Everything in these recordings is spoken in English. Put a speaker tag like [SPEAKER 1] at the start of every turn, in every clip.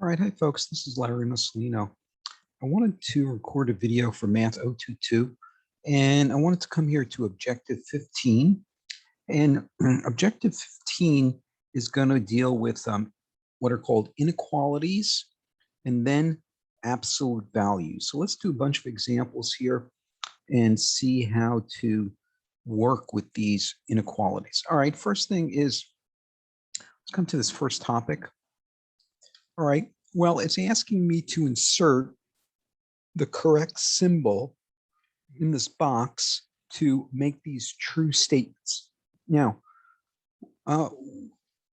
[SPEAKER 1] All right, hi folks, this is Larry Mussolino. I wanted to record a video for MATH022, and I wanted to come here to Objective 15. And Objective 15 is going to deal with what are called inequalities and then absolute values. So let's do a bunch of examples here and see how to work with these inequalities. All right, first thing is, let's come to this first topic. All right, well, it's asking me to insert the correct symbol in this box to make these true statements. Now, an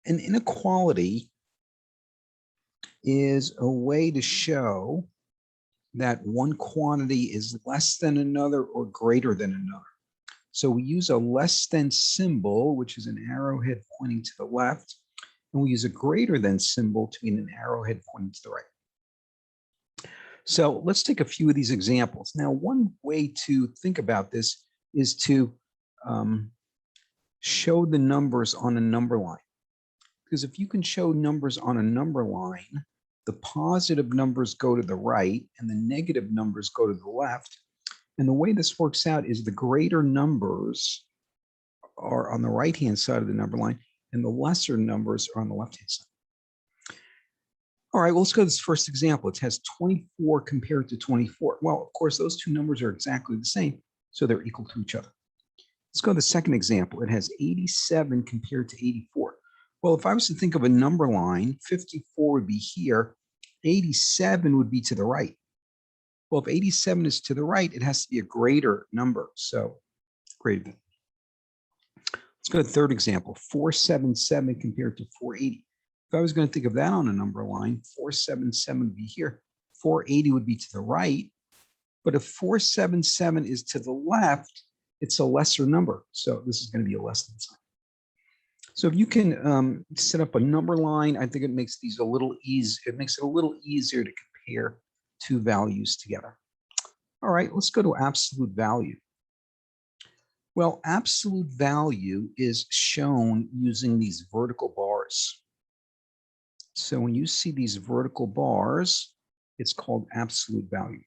[SPEAKER 1] inequality is a way to show that one quantity is less than another or greater than another. So we use a less than symbol, which is an arrowhead pointing to the left, and we use a greater than symbol to mean an arrowhead pointing to the right. So let's take a few of these examples. Now, one way to think about this is to show the numbers on a number line. Because if you can show numbers on a number line, the positive numbers go to the right and the negative numbers go to the left. And the way this works out is the greater numbers are on the right-hand side of the number line and the lesser numbers are on the left-hand side. All right, well, let's go to this first example. It has 24 compared to 24. Well, of course, those two numbers are exactly the same, so they're equal to each other. Let's go to the second example. It has 87 compared to 84. Well, if I was to think of a number line, 54 would be here, 87 would be to the right. Well, if 87 is to the right, it has to be a greater number, so greater than. Let's go to the third example, 477 compared to 480. If I was going to think of that on a number line, 477 would be here, 480 would be to the right, but if 477 is to the left, it's a lesser number, so this is going to be a less than sign. So if you can set up a number line, I think it makes these a little easy. It makes it a little easier to compare two values together. All right, let's go to absolute value. Well, absolute value is shown using these vertical bars. So when you see these vertical bars, it's called absolute value.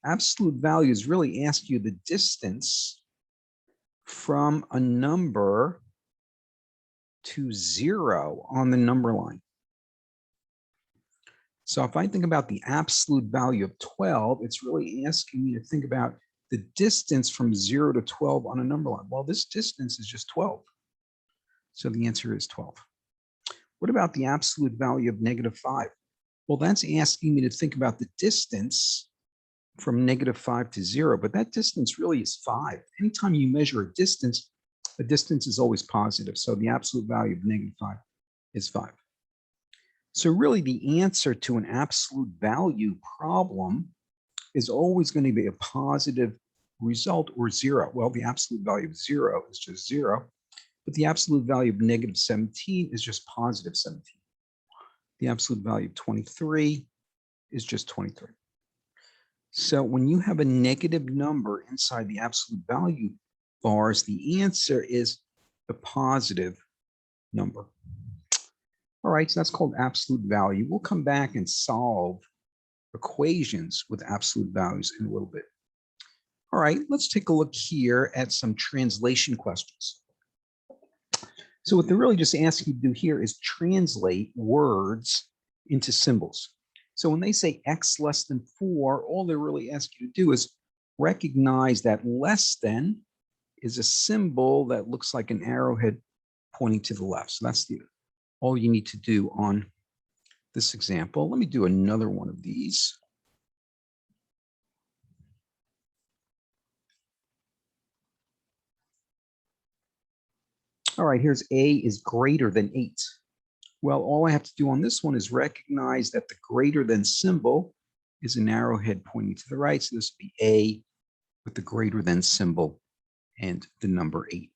[SPEAKER 1] Absolute value is really asking you the distance from a number to 0 on the number line. So if I think about the absolute value of 12, it's really asking me to think about the distance from 0 to 12 on a number line. Well, this distance is just 12. So the answer is 12. What about the absolute value of -5? Well, that's asking me to think about the distance from -5 to 0, but that distance really is 5. Anytime you measure a distance is always positive. So the absolute value of -5 is 5. So really the answer to an absolute value problem is always going to be a positive result or 0. Well, the absolute value of 0 is just 0, but the absolute value of -17 is just positive 17. The absolute value of 23 is just 23. So when you have a negative number inside the absolute value bars, the answer is the positive number. All right, so that's called absolute value. We'll come back and solve equations with absolute values in a little bit. All right, let's take a look here at some translation questions. So what they're really just asking you to do here is translate words into symbols. So when they say x less than 4, all they're really asking you to do is recognize that less than is a symbol that looks like an arrowhead pointing to the left. So that's all you need to do on this example. Let me do another one of these. All right, here's A is greater than 8. Well, all I have to do on this one is recognize that the greater than symbol is an arrowhead pointing to the right. So this would be A with the greater than symbol and the number 8.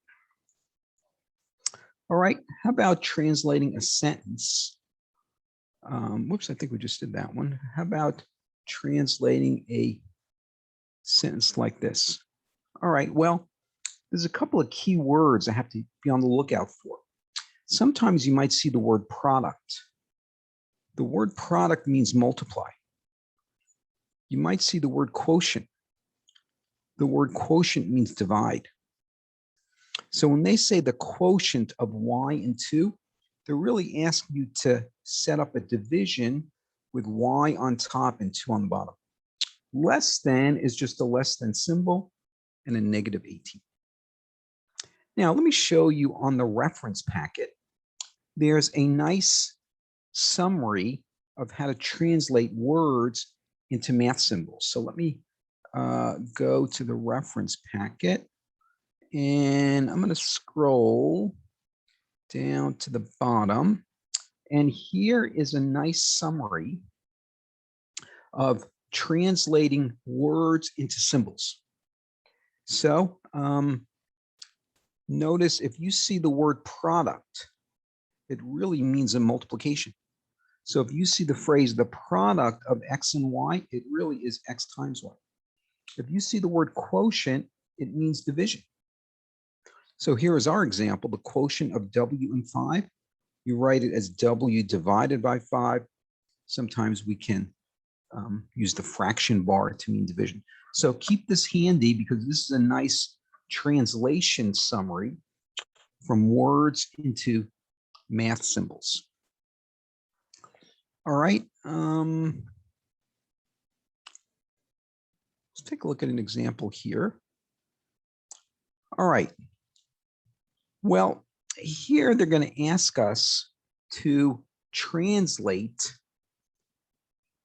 [SPEAKER 1] All right, how about translating a sentence? Whoops, I think we just did that one. How about translating a sentence like this? All right, well, there's a couple of key words I have to be on the lookout for. Sometimes you might see the word product. The word product means multiply. You might see the word quotient. The word quotient means divide. So when they say the quotient of y and 2, they're really asking you to set up a division with y on top and 2 on the bottom. Less than is just a less than symbol and a negative 18. Now, let me show you on the reference packet. There's a nice summary of how to translate words into math symbols. So let me go to the reference packet, and I'm going to scroll down to the bottom. And here is a nice summary of translating words into symbols. So notice if you see the word product, it really means a multiplication. So if you see the phrase, the product of X and Y, it really is X times Y. If you see the word quotient, it means division. So here is our example, the quotient of W and 5. You write it as W divided by 5. Sometimes we can use the fraction bar to mean division. So keep this handy because this is a nice translation summary from words into math symbols. All right. Let's take a look at an example here. All right. Well, here they're going to ask us to translate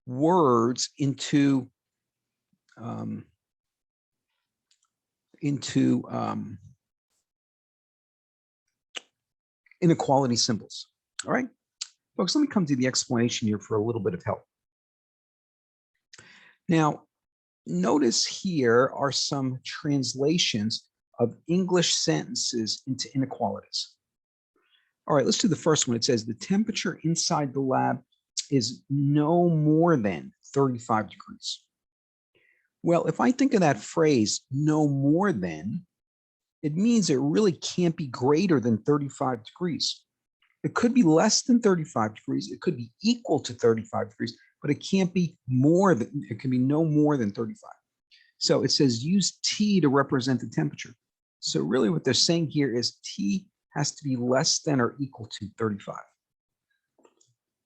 [SPEAKER 1] words into inequality symbols. All right, folks, let me come to the explanation here for a little bit of help. Now, notice here are some translations of English sentences into inequalities. All right, let's do the first one. It says the temperature inside the lab is no more than 35 degrees. Well, if I think of that phrase, no more than, it means it really can't be greater than 35 degrees. It could be less than 35 degrees. It could be equal to 35 degrees, but it can't be more than, it can be no more than 35. So it says use T to represent the temperature. So really what they're saying here is T has to be less than or equal to 35.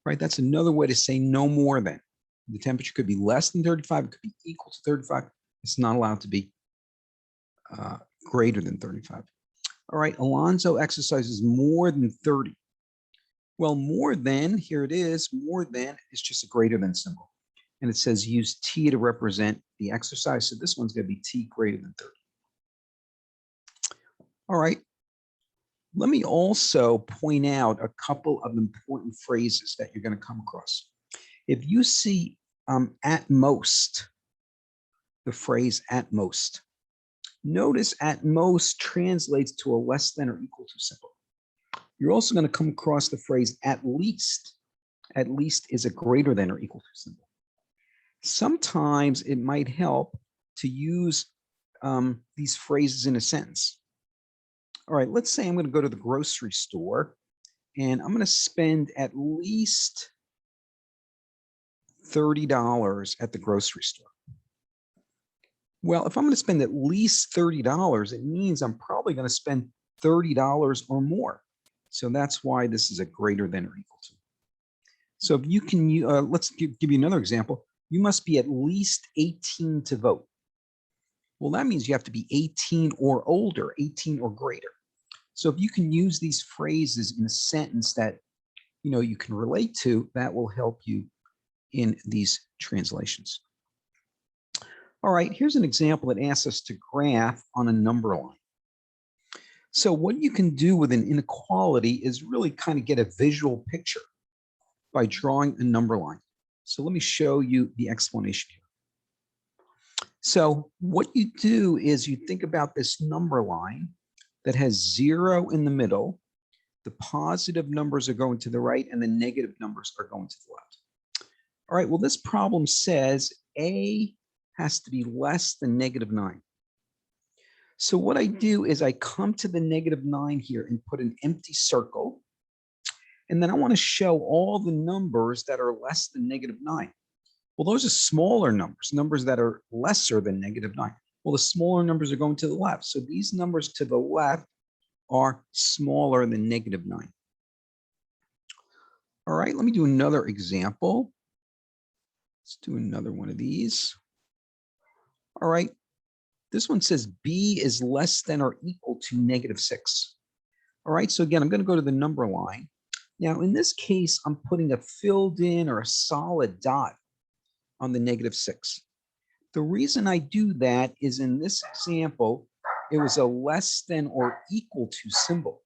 [SPEAKER 1] Right? That's another way to say no more than. The temperature could be less than 35. It could be equal to 35. It's not allowed to be greater than 35. All right, Alonzo exercises more than 30. Well, more than, here it is, more than is just a greater than symbol. And it says use T to represent the exercise. So this one's going to be T greater than 30. All right. Let me also point out a couple of important phrases that you're going to come across. If you see at most, the phrase at most, notice at most translates to a less than or equal to symbol. You're also going to come across the phrase at least. At least is a greater than or equal to symbol. Sometimes it might help to use these phrases in a sentence. All right, let's say I'm going to go to the grocery store and I'm going to spend at least $30 at the grocery store. Well, if I'm going to spend at least $30, it means I'm probably going to spend $30 or more. So that's why this is a greater than or equal to. So if you can, let's give you another example. You must be at least 18 to vote. Well, that means you have to be 18 or older, 18 or greater. So if you can use these phrases in a sentence that you can relate to, that will help you in these translations. All right, here's an example that asks us to graph on a number line. So what you can do with an inequality is really kind of get a visual picture by drawing a number line. So let me show you the explanation here. So what you do is you think about this number line that has 0 in the middle. The positive numbers are going to the right and the negative numbers are going to the left. All right, well, this problem says A has to be less than -9. So what I do is I come to the -9 here and put an empty circle. And then I want to show all the numbers that are less than -9. Well, those are smaller numbers, numbers that are lesser than -9. Well, the smaller numbers are going to the left. So these numbers to the left are smaller than -9. All right, let me do another example. Let's do another one of these. All right, this one says B is less than or equal to -6. All right, so again, I'm going to go to the number line. Now, in this case, I'm putting a filled in or a solid dot on the -6. The reason I do that is in this example, it was a less than or equal to symbol.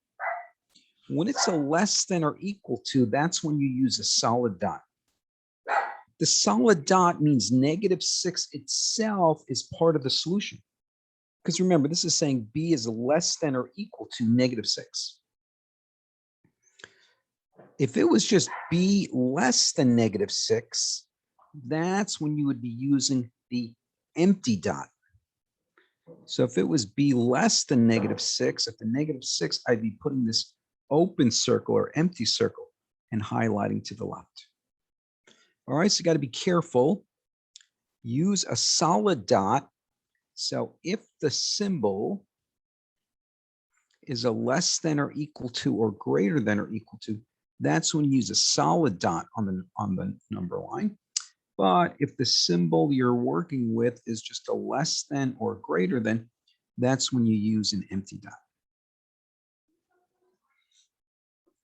[SPEAKER 1] When it's a less than or equal to, that's when you use a solid dot. The solid dot means -6 itself is part of the solution. Because remember, this is saying B is less than or equal to -6. If it was just B less than -6, that's when you would be using the empty dot. So if it was B less than -6, at the -6, I'd be putting this open circle or empty circle and highlighting to the left. All right, so you got to be careful. Use a solid dot. So if the symbol is a less than or equal to or greater than or equal to, that's when you use a solid dot on the number line. But if the symbol you're working with is just a less than or greater than, that's when you use an empty dot.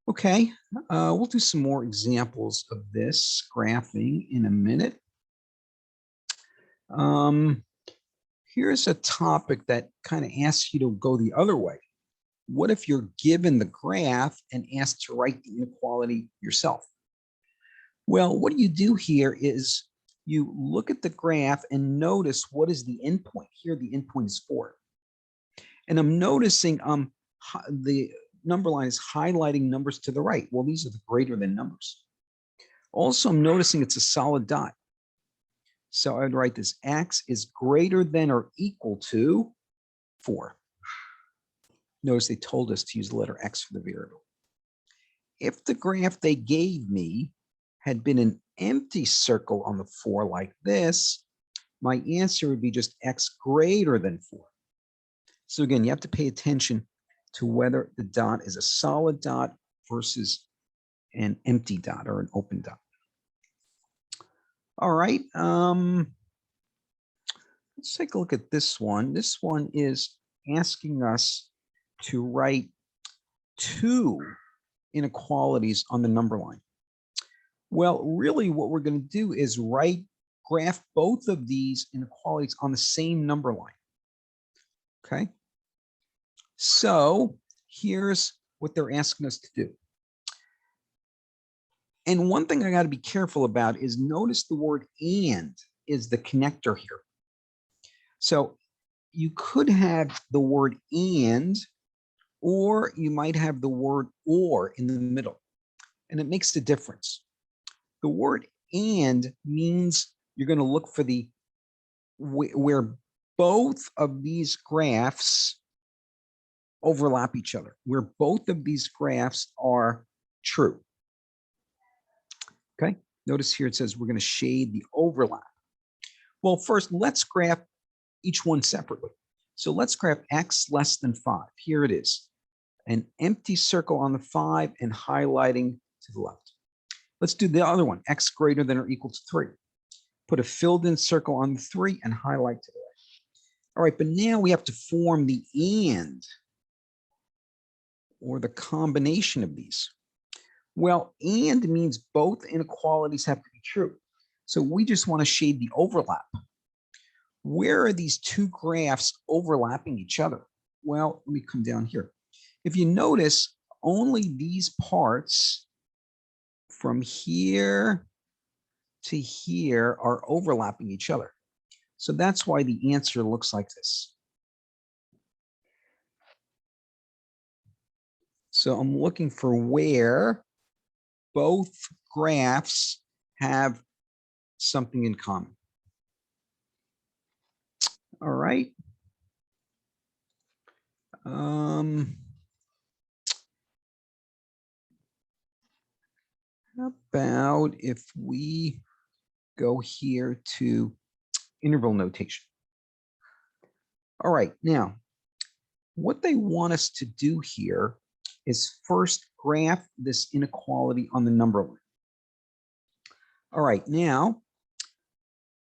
[SPEAKER 1] Okay, we'll do some more examples of this graphing in a minute. Here's a topic that kind of asks you to go the other way. What if you're given the graph and asked to write the inequality yourself? Well, what you do here is you look at the graph and notice what is the endpoint. Here, the endpoint is 4. And I'm noticing the number line is highlighting numbers to the right. Well, these are the greater than numbers. Also, I'm noticing it's a solid dot. So I'd write this: X is greater than or equal to 4. Notice they told us to use the letter X for the variable. If the graph they gave me had been an empty circle on the 4 like this, my answer would be just X greater than 4. So again, you have to pay attention to whether the dot is a solid dot versus an empty dot or an open dot. All right, let's take a look at this one. This one is asking us to write 2 inequalities on the number line. Well, really what we're going to do is graph both of these inequalities on the same number line. Okay, so here's what they're asking us to do. And one thing I got to be careful about is notice the word "and" is the connector here. So you could have the word "and," or you might have the word "or" in the middle, and it makes a difference. The word "and" means you're going to look for the where both of these graphs overlap each other, where both of these graphs are true. Okay, notice here it says we're going to shade the overlap. Well, first, let's graph each one separately. So let's graph X less than 5. Here it is, an empty circle on the 5 and highlighting to the left. Let's do the other one, X greater than or equal to 3. Put a filled in circle on the 3 and highlight to the right. All right, but now we have to form the "and" or the combination of these. Well, "and" means both inequalities have to be true. So we just want to shade the overlap. Where are these two graphs overlapping each other? Well, let me come down here. If you notice, only these parts from here to here are overlapping each other. So that's why the answer looks like this. So I'm looking for where both graphs have something in common. All right. about if we go here to interval notation? All right, now, what they want us to do here is first graph this inequality on the number line. All right, now,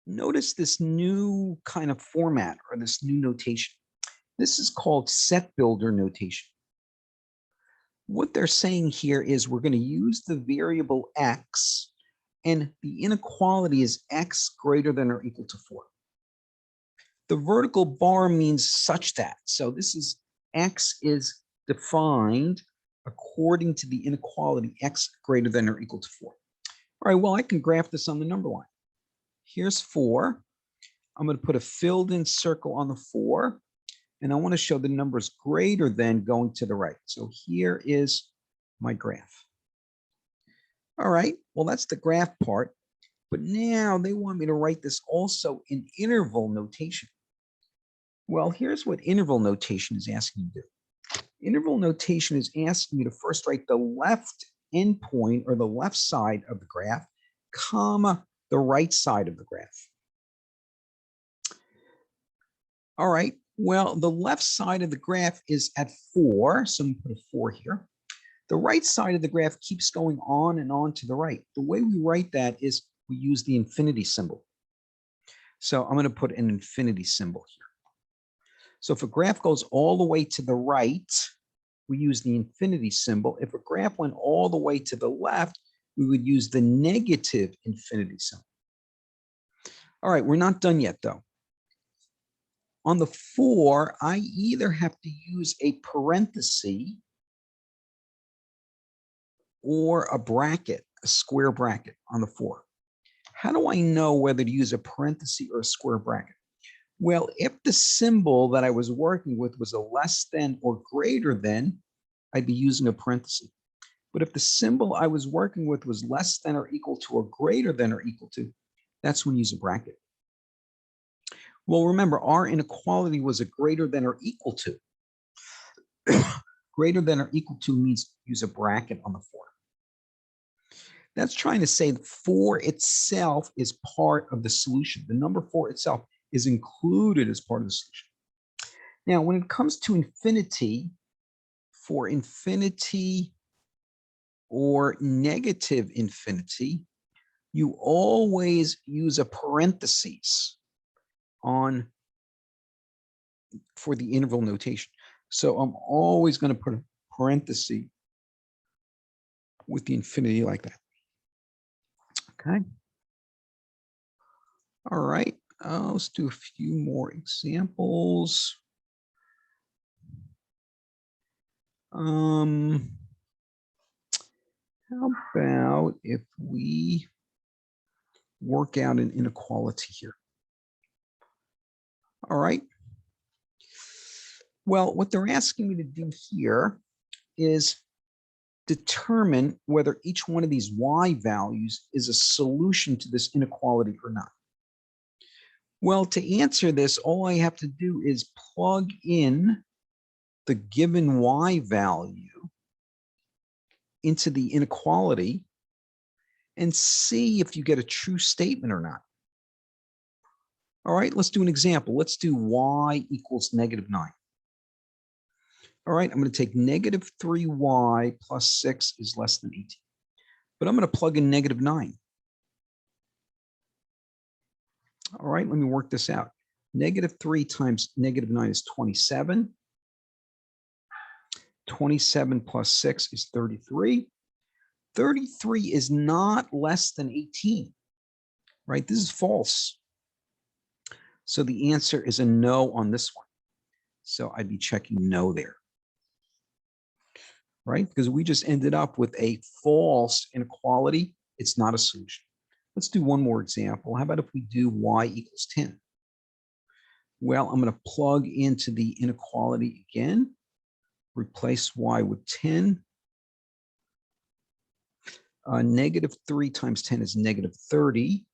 [SPEAKER 1] notice this new kind of format or this new notation. This is called set builder notation. What they're saying here is we're going to use the variable x, and the inequality is x greater than or equal to 4. The vertical bar means such that. So this is x is defined according to the inequality x greater than or equal to 4. All right, well, I can graph this on the number line. Here's 4. I'm going to put a filled in circle on the 4, and I want to show the numbers greater than going to the right. So here is my graph. All right, well, that's the graph part. But now they want me to write this also in interval notation. Well, here's what interval notation is asking you to do. Interval notation is asking you to first write the left endpoint or the left side of the graph, comma, the right side of the graph. All right, well, the left side of the graph is at 4, so I'm going to put a 4 here. The right side of the graph keeps going on and on to the right. The way we write that is we use the infinity symbol. So I'm going to put an infinity symbol here. So if a graph goes all the way to the right, we use the infinity symbol. If a graph went all the way to the left, we would use the negative infinity symbol. All right, we're not done yet, though. On the 4, I either have to use a parenthesis or a bracket, a square bracket on the 4. How do I know whether to use a parenthesis or a square bracket? Well, if the symbol that I was working with was a less than or greater than, I'd be using a parenthesis. But if the symbol I was working with was less than or equal to or greater than or equal to, that's when you use a bracket. Well, remember, our inequality was a greater than or equal to. Greater than or equal to means use a bracket on the 4. That's trying to say that 4 itself is part of the solution. The number 4 itself is included as part of the solution. Now, when it comes to infinity, for infinity or negative infinity, you always use a parenthesis on for the interval notation. So I'm always going to put a parenthesis with the infinity like that. Okay. All right. Let's do a few more examples. How about if we work out an inequality here? All right. Well, what they're asking me to do here is determine whether each one of these y values is a solution to this inequality or not. Well, to answer this, all I have to do is plug in the given y value into the inequality and see if you get a true statement or not. All right, let's do an example. Let's do y equals -9. All right, I'm going to take -3y plus 6 is less than 18. But I'm going to plug in -9. All right, let me work this out. -3 times -9 is 27. 27 plus 6 is 33. 33 is not less than 18, right? This is false. So the answer is a no on this one. So I'd be checking no there, right? Because we just ended up with a false inequality. It's not a solution. Let's do one more example. How about if we do y equals 10? Well, I'm going to plug into the inequality again, replace y with 10. -3 times 10 is -30.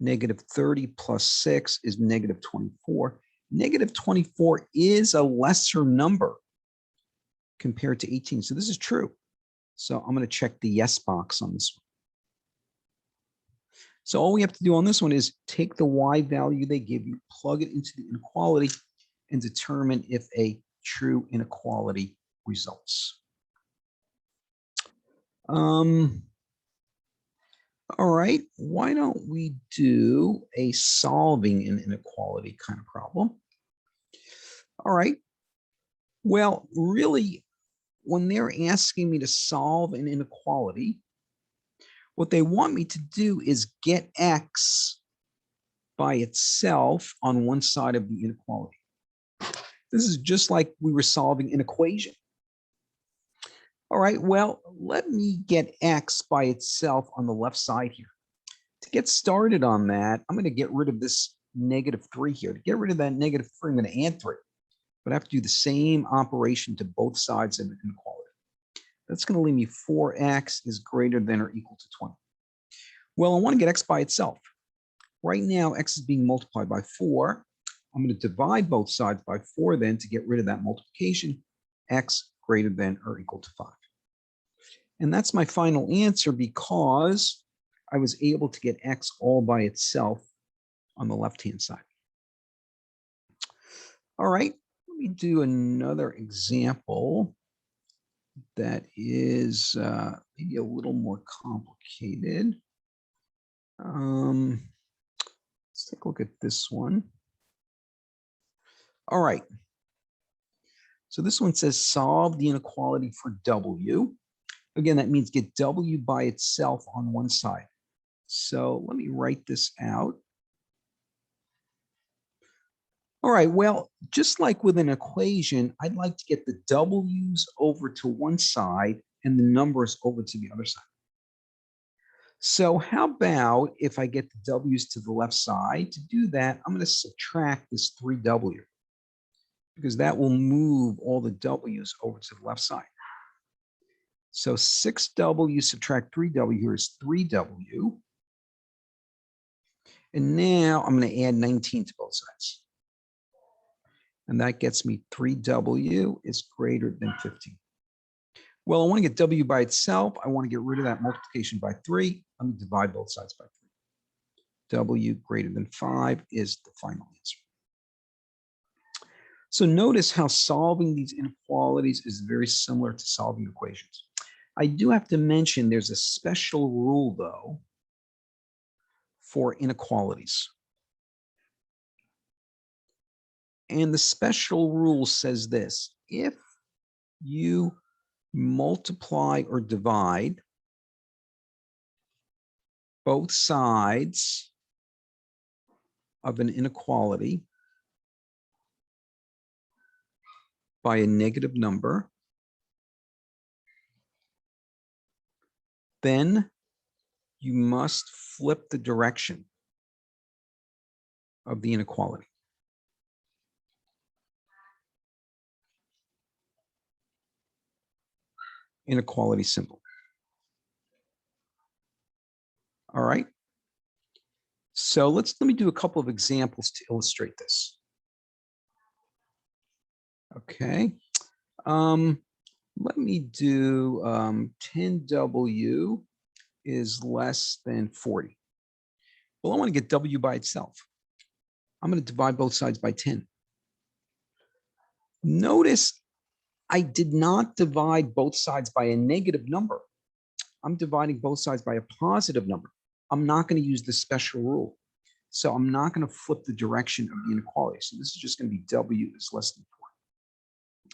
[SPEAKER 1] -30 plus 6 is -24. -24 is a lesser number compared to 18. So this is true. So I'm going to check the yes box on this one. So all we have to do on this one is take the y value they give you, plug it into the inequality, and determine if a true inequality results. All right, why don't we do a solving an inequality kind of problem? All right, well, really, when they're asking me to solve an inequality, what they want me to do is get x by itself on one side of the inequality. This is just like we were solving an equation. All right, well, let me get x by itself on the left side here. To get started on that, I'm going to get rid of this -3 here. To get rid of that -3, I'm going to add 3. But I have to do the same operation to both sides of the inequality. That's going to leave me 4x is greater than or equal to 20. Well, I want to get x by itself. Right now, x is being multiplied by 4. I'm going to divide both sides by 4 then to get rid of that multiplication, x greater than or equal to 5. And that's my final answer because I was able to get x all by itself on the left-hand side. All right, let me do another example that is maybe a little more complicated. Let's take a look at this one. All right. So this one says solve the inequality for W. Again, that means get W by itself on one side. So let me write this out. All right, well, just like with an equation, I'd like to get the W's over to one side and the numbers over to the other side. So how about if I get the W's to the left side? To do that, I'm going to subtract this 3W because that will move all the W's over to the left side. So 6W subtract 3W here is 3W. And now I'm going to add 19 to both sides. And that gets me 3W is greater than 15. Well, I want to get W by itself. I want to get rid of that multiplication by 3. Let me divide both sides by 3. W greater than 5 is the final answer. So notice how solving these inequalities is very similar to solving equations. I do have to mention there's a special rule, though, for inequalities. And the special rule says this: if you multiply or divide both sides of an inequality by a negative number, then you must flip the direction of the inequality. Inequality symbol. All right. So let me do a couple of examples to illustrate this. Okay. Let me do 10W is less than 40. Well, I want to get W by itself. I'm going to divide both sides by 10. Notice I did not divide both sides by a negative number. I'm dividing both sides by a positive number. I'm not going to use the special rule. So I'm not going to flip the direction of the inequality. So this is just going to be W is less than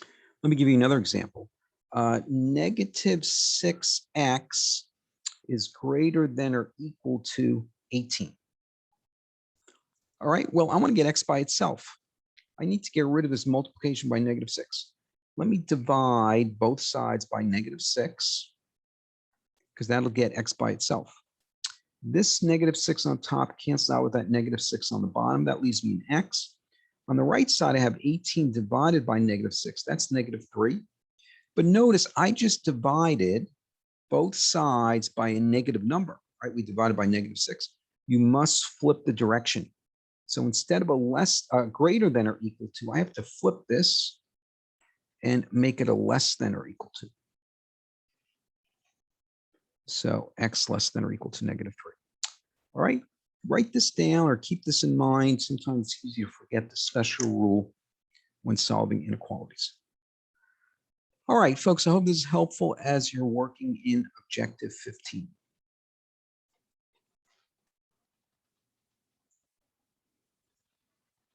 [SPEAKER 1] 40. Let me give you another example. Negative 6x is greater than or equal to 18. All right, well, I want to get x by itself. I need to get rid of this multiplication by -6. Let me divide both sides by -6 because that'll get x by itself. This -6 on top cancels out with that -6 on the bottom. That leaves me an x. On the right side, I have 18 divided by -6. That's -3. But notice I just divided both sides by a negative number, right? We divided by -6. You must flip the direction. So instead of a greater than or equal to, I have to flip this and make it a less than or equal to. So x less than or equal to -3. All right, write this down or keep this in mind. Sometimes it's easy to forget the special rule when solving inequalities. All right, folks, I hope this is helpful as you're working in Objective 15.